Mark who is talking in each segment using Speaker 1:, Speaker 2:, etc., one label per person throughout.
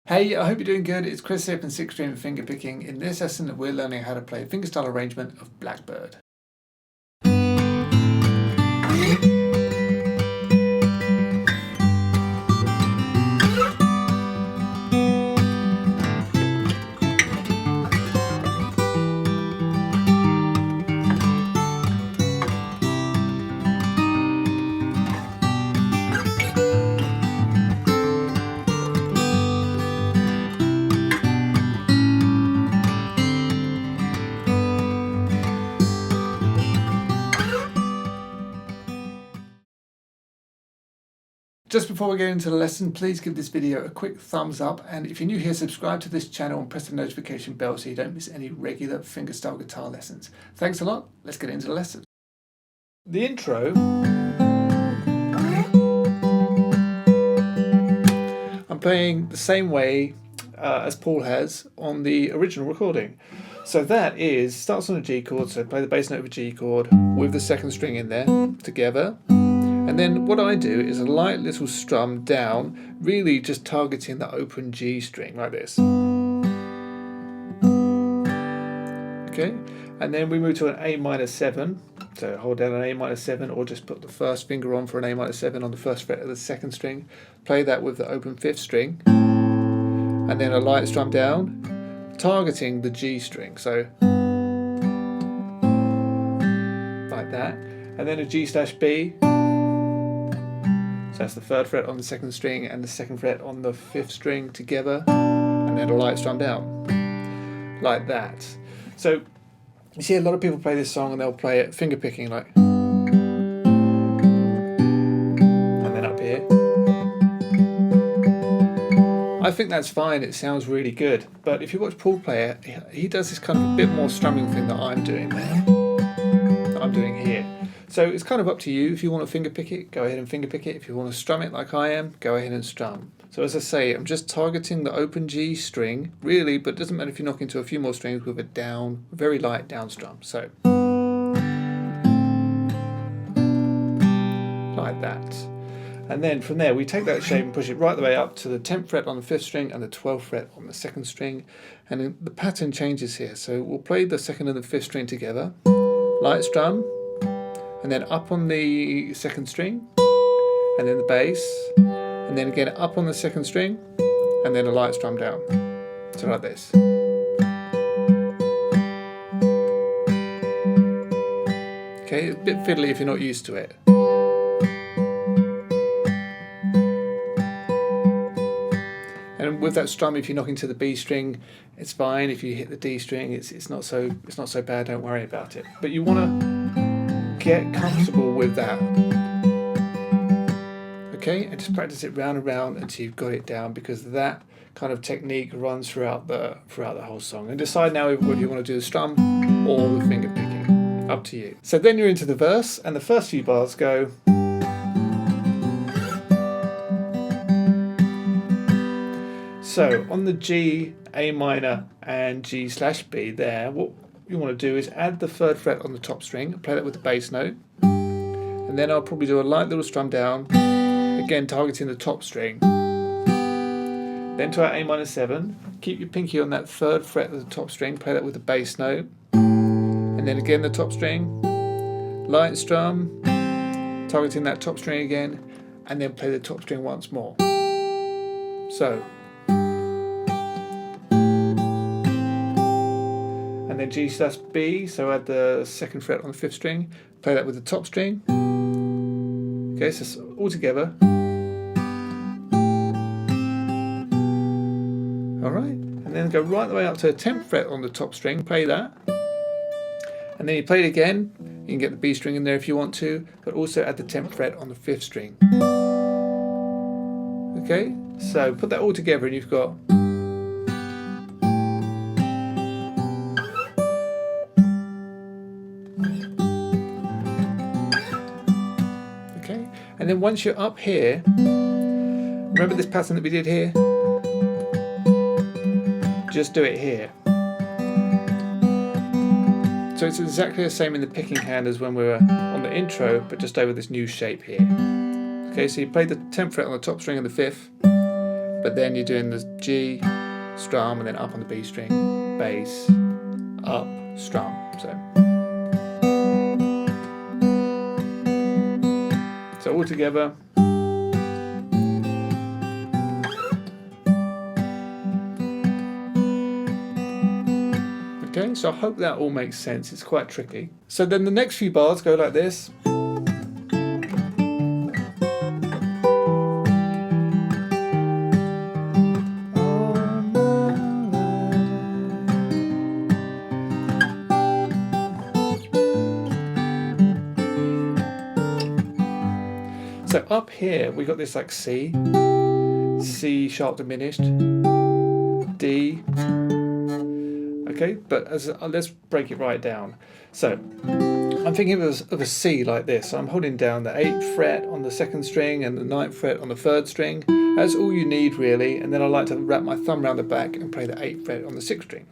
Speaker 1: Hey, I hope you're doing good. It's Chris here from Fingerstyle Fingerpicking. In this lesson, we're learning how to play a fingerstyle arrangement of Blackbird. Just before we get into the lesson, please give this video a quick thumbs up, and if you're new here, subscribe to this channel and press the notification bell so you don't miss any regular fingerstyle guitar lessons. Thanks a lot. Let's get into the lesson. The intro, I'm playing the same way as Paul has on the original recording. So that is, starts on a G chord, so play the bass note of a G chord with the second string in there together. And then what I do is a light little strum down, really just targeting the open G string like this. Okay, and then we move to an A minor 7. So hold down an A minor 7, or just put the first finger on for an A minor 7 on the first fret of the second string. Play that with the open fifth string. And then a light strum down, targeting the G string. So like that. And then a G/B. So that's the third fret on the second string and the second fret on the fifth string together, and then a light strum down, like that. So you see a lot of people play this song and they'll play it finger picking, like, and then up here. I think that's fine, it sounds really good, but if you watch Paul play it, he does this kind of a bit more strumming thing that I'm doing there, that I'm doing here. So it's kind of up to you. If you want to finger pick it, go ahead and finger pick it. If you want to strum it like I am, go ahead and strum. So as I say, I'm just targeting the open G string, really, but it doesn't matter if you knock into a few more strings with a down, very light down strum. So like that. And then from there, we take that shape and push it right the way up to the 10th fret on the 5th string and the 12th fret on the 2nd string. And then the pattern changes here. So we'll play the 2nd and the 5th string together, light strum, and then up on the 2nd string, and then the bass, and then again up on the 2nd string, and then a light strum down. So like this. Okay, a bit fiddly if you're not used to it. And with that strum, if you knock into the B string, it's fine. If you hit the D string, it's not so bad. Don't worry about it. But you want to get comfortable with that. Okay, and just practice it round and round until you've got it down, because that kind of technique runs throughout the whole song. And decide now whether you want to do the strum or the finger picking. Up to you. So then you're into the verse, and the first few bars go. So on the G, A minor, and G/B there, what you want to do is add the 3rd fret on the top string, play that with the bass note, and then I'll probably do a light little strum down, again targeting the top string. Then to our A minor 7, keep your pinky on that 3rd fret of the top string, play that with the bass note, and then again the top string, light strum, targeting that top string again, and then play the top string once more. So. And then G/B, so add the 2nd fret on the 5th string, play that with the top string. Okay, so all together. Alright, and then go right the way up to the 10th fret on the top string, play that. And then you play it again, you can get the B string in there if you want to, but also add the 10th fret on the 5th string. Okay, so put that all together and you've got. And then once you're up here, remember this pattern that we did here? Just do it here. So it's exactly the same in the picking hand as when we were on the intro, but just over this new shape here. Okay, so you play the 10th fret on the top string and the 5th, but then you're doing the G, strum, and then up on the B string, bass, up, strum. So all together. Okay, so I hope that all makes sense. It's quite tricky. So then the next few bars go like this. So up here we got this like C sharp diminished, D. Okay, but let's break it right down. So I'm thinking of a C like this. So I'm holding down the 8th fret on the 2nd string and the 9th fret on the 3rd string. That's all you need really. And then I like to wrap my thumb around the back and play the 8th fret on the 6th string.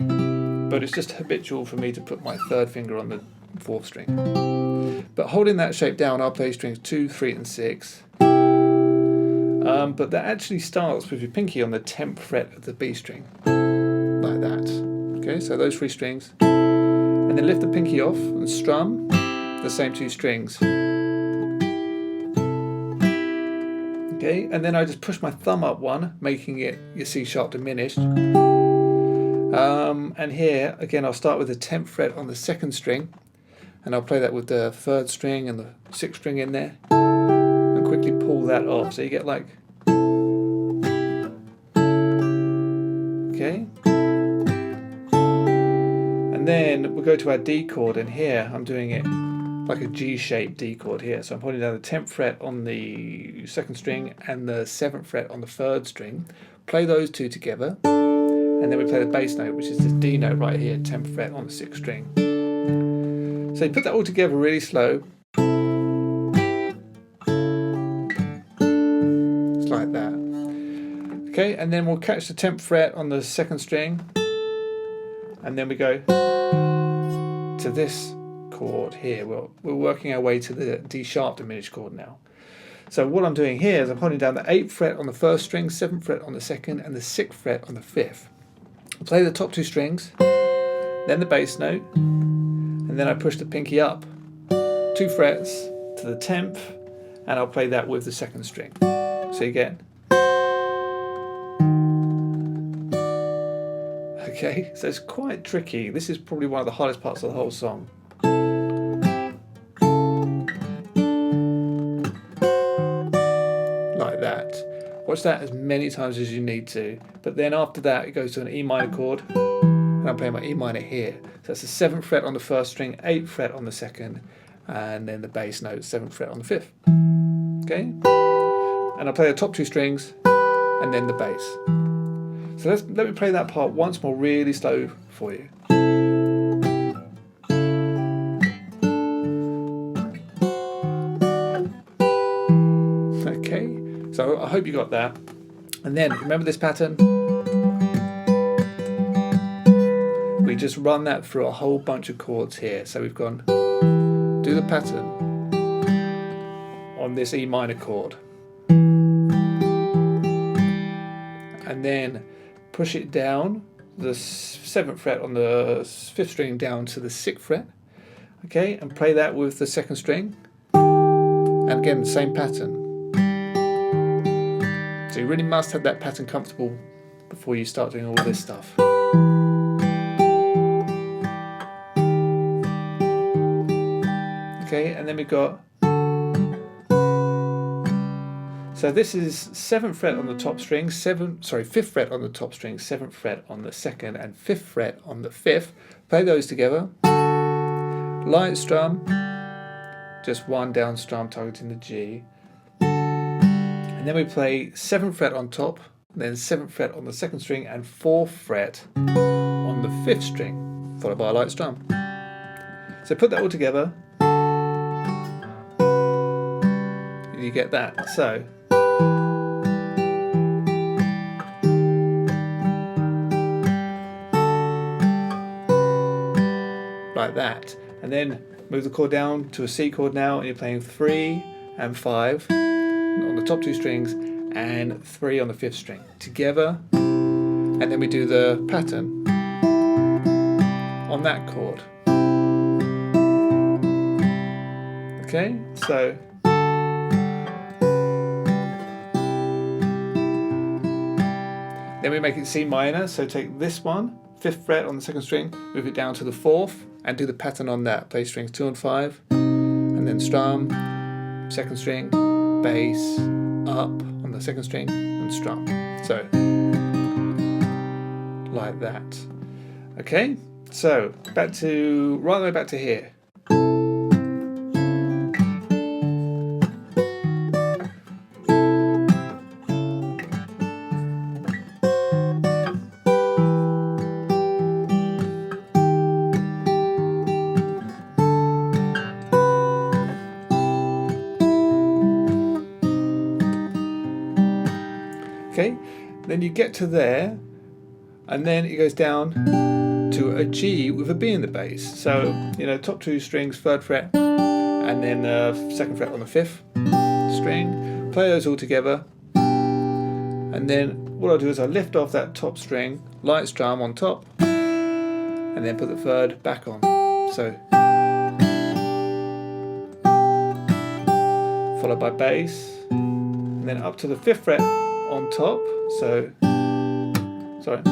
Speaker 1: But it's just habitual for me to put my 3rd finger on the 4th string. But holding that shape down, I'll play strings 2, 3, and 6. But that actually starts with your pinky on the 10th fret of the B string, like that. Okay, so those 3 strings, and then lift the pinky off and strum the same 2 strings. Okay, and then I just push my thumb up one, making it your C sharp diminished. And here again, I'll start with the 10th fret on the 2nd string. And I'll play that with the 3rd string and the 6th string in there, and quickly pull that off. So you get like, okay. And then we'll go to our D chord, and here I'm doing it like a G-shaped D chord here. So I'm holding down the 10th fret on the 2nd string and the 7th fret on the 3rd string. Play those 2 together, and then we play the bass note, which is this D note right here, 10th fret on the 6th string. So you put that all together really slow. It's like that. Okay, and then we'll catch the 10th fret on the 2nd string, and then we go to this chord here. We're working our way to the D sharp diminished chord now. So what I'm doing here is I'm holding down the 8th fret on the 1st string, 7th fret on the 2nd, and the 6th fret on the 5th. I'll play the top 2 strings, then the bass note, and then I push the pinky up 2 frets to the 10th, and I'll play that with the 2nd string. So you get, okay, so it's quite tricky. This is probably one of the hardest parts of the whole song. Like that. Watch that as many times as you need to, but then after that it goes to an E minor chord, and I'm playing my E minor here. So that's the 7th fret on the 1st string, 8th fret on the 2nd, and then the bass note, 7th fret on the 5th. Okay? And I'll play the top 2 strings, and then the bass. So let me play that part once more really slow for you. Okay, so I hope you got that. And then, remember this pattern? We just run that through a whole bunch of chords here. So we've gone, do the pattern on this E minor chord, and then push it down the 7th fret on the 5th string down to the 6th fret, okay, and play that with the 2nd string, and again the same pattern. So you really must have that pattern comfortable before you start doing all this stuff. Okay, and then we've got, so this is 7th fret on the top string, 5th fret on the top string, 7th fret on the 2nd, and 5th fret on the 5th. Play those together. Light strum, just 1 down strum targeting the G. And then we play 7th fret on top, then 7th fret on the 2nd string, and 4th fret on the 5th string, followed by a light strum. So put that all together, and you get that. So like that, and then move the chord down to a C chord now, and you're playing 3 and 5 on the top 2 strings, and 3 on the 5th string together, and then we do the pattern on that chord. Okay, so then we make it C minor, so take this one, 5th fret on the 2nd string, move it down to the 4th, and do the pattern on that. Play strings 2 and 5, and then strum, 2nd string, bass, up on the 2nd string, and strum. So, like that. Okay, so right the way back to here. Okay, then you get to there, and then it goes down to a G with a B in the bass. So, you know, top 2 strings, 3rd fret, and then 2nd fret on the 5th string. Play those all together, and then what I'll do is I'll lift off that top string, light strum on top, and then put the 3rd back on. So, followed by bass, and then up to the 5th fret on top, so sorry,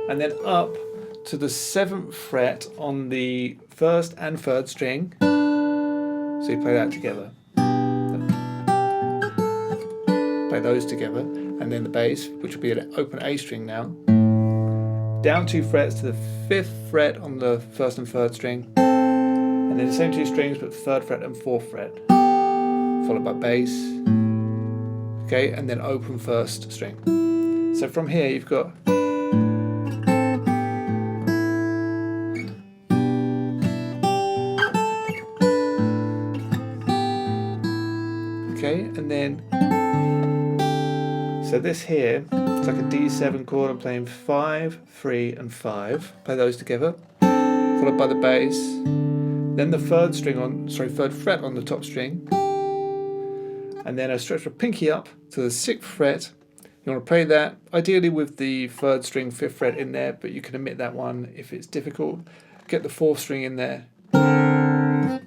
Speaker 1: and then up to the 7th fret on the 1st and 3rd string, so you play that together, play those together, and then the bass, which will be an open A string now, down 2 frets to the 5th fret on the 1st and 3rd string, and then the same 2 strings but 3rd fret and 4th fret, followed by bass, okay, and then open 1st string. So from here you've got okay, and then so this here it's like a D7 chord. I'm playing 5, 3 and 5, play those together, followed by the bass, then the 3rd fret on the top string, and then I stretch my pinky up to the 6th fret. You want to play that ideally with the 3rd string, 5th fret in there, but you can omit that one if it's difficult. Get the 4th string in there and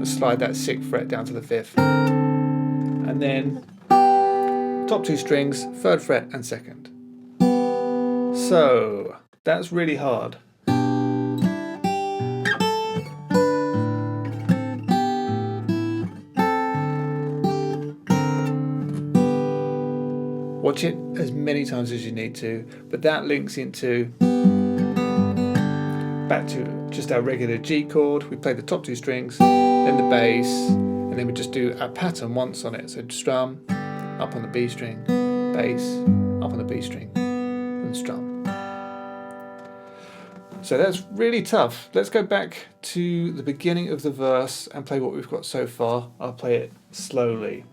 Speaker 1: slide that 6th fret down to the 5th, and then top 2 strings, 3rd fret and 2nd. So that's really hard. Watch it as many times as you need to, but that links into back to just our regular G chord. We play the top 2 strings, then the bass, and then we just do our pattern once on it. So strum, up on the B string, bass, up on the B string, and strum. So that's really tough. Let's go back to the beginning of the verse and play what we've got so far. I'll play it slowly.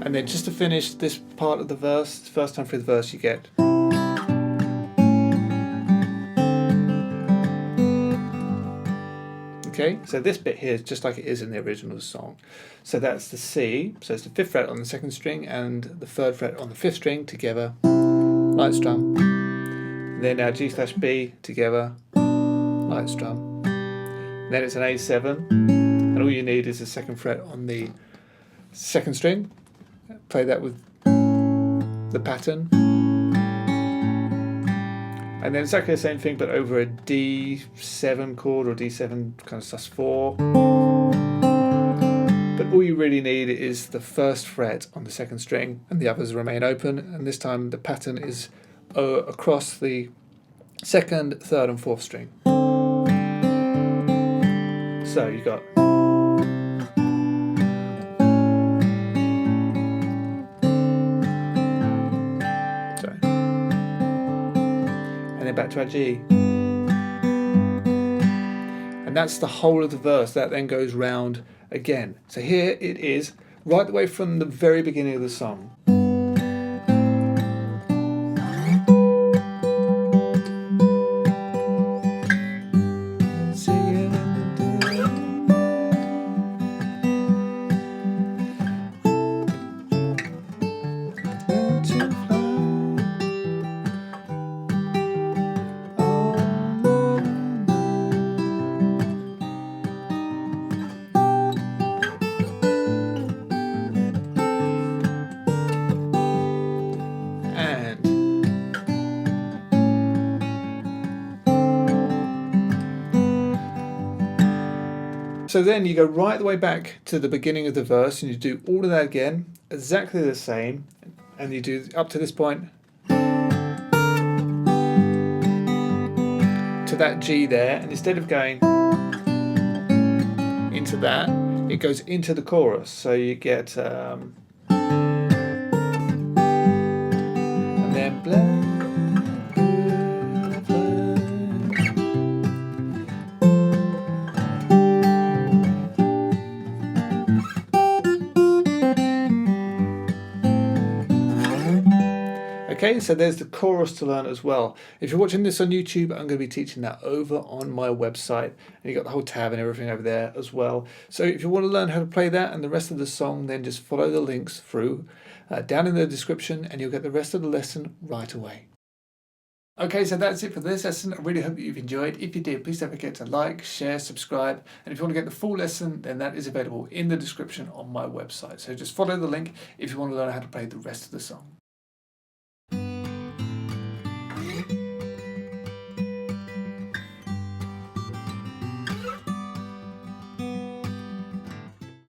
Speaker 1: And then just to finish this part of the verse, first time through the verse you get. Okay, so this bit here is just like it is in the original song. So that's the C, so it's the 5th fret on the 2nd string and the 3rd fret on the 5th string together, light strum. Then our G/B together, light strum. Then it's an A7, and all you need is the 2nd fret on the 2nd string. Play that with the pattern, and then exactly the same thing but over a D7 chord or D7 kind of sus4. But all you really need is the 1st fret on the 2nd string, and the others remain open, and this time the pattern is across the 2nd, 3rd and 4th string. So you got head back to our G. And that's the whole of the verse. That then goes round again. So here it is, right the way from the very beginning of the song. So then you go right the way back to the beginning of the verse and you do all of that again, exactly the same, and you do up to this point to that G there, and instead of going into that, it goes into the chorus. So you get and then Blackbird. Okay, so there's the chorus to learn as well. If you're watching this on YouTube, I'm going to be teaching that over on my website. And you've got the whole tab and everything over there as well. So if you want to learn how to play that and the rest of the song, then just follow the links through down in the description and you'll get the rest of the lesson right away. Okay, so that's it for this lesson. I really hope that you've enjoyed. If you did, please don't forget to like, share, subscribe. And if you want to get the full lesson, then that is available in the description on my website. So just follow the link if you want to learn how to play the rest of the song.